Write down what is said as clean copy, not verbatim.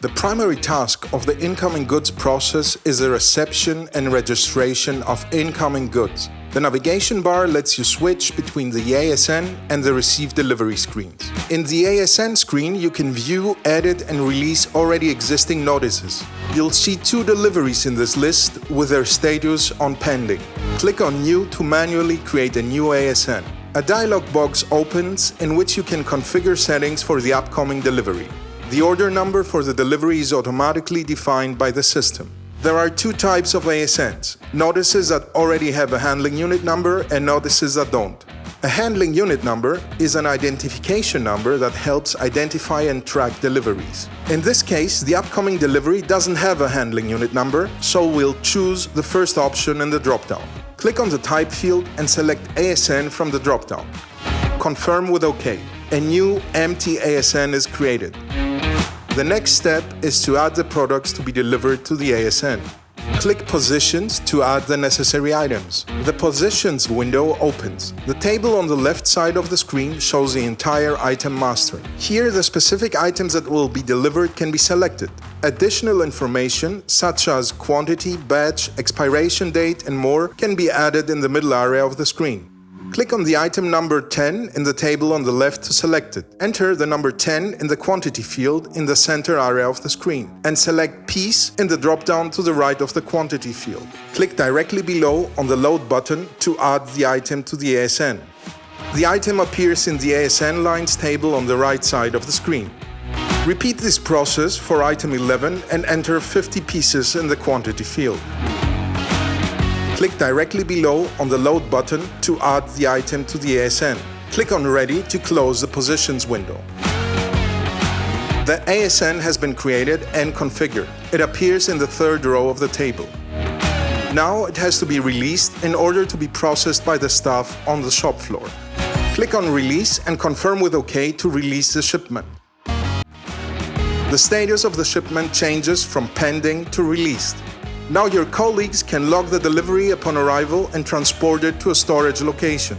The primary task of the incoming goods process is the reception and registration of incoming goods. The navigation bar lets you switch between the ASN and the Receive Delivery screens. In the ASN screen, you can view, edit, and release already existing notices. You'll see 2 deliveries in this list with their status on pending. Click on New to manually create a new ASN. A dialog box opens in which you can configure settings for the upcoming delivery. The order number for the delivery is automatically defined by the system. There are 2 types of ASNs: notices that already have a handling unit number and notices that don't. A handling unit number is an identification number that helps identify and track deliveries. In this case, the upcoming delivery doesn't have a handling unit number, so we'll choose the first option in the dropdown. Click on the type field and select ASN from the dropdown. Confirm with OK. A new empty ASN is created. The next step is to add the products to be delivered to the ASN. Click Positions to add the necessary items. The Positions window opens. The table on the left side of the screen shows the entire item master. Here, the specific items that will be delivered can be selected. Additional information, such as quantity, batch, expiration date, and more, can be added in the middle area of the screen. Click on the item number 10 in the table on the left to select it. Enter the number 10 in the quantity field in the center area of the screen and select Piece in the drop-down to the right of the quantity field. Click directly below on the Load button to add the item to the ASN. The item appears in the ASN lines table on the right side of the screen. Repeat this process for item 11 and enter 50 pieces in the quantity field. Click directly below on the Load button to add the item to the ASN. Click on Ready to close the Positions window. The ASN has been created and configured. It appears in the 3rd row of the table. Now it has to be released in order to be processed by the staff on the shop floor. Click on Release and confirm with OK to release the shipment. The status of the shipment changes from pending to released. Now your colleagues can log the delivery upon arrival and transport it to a storage location.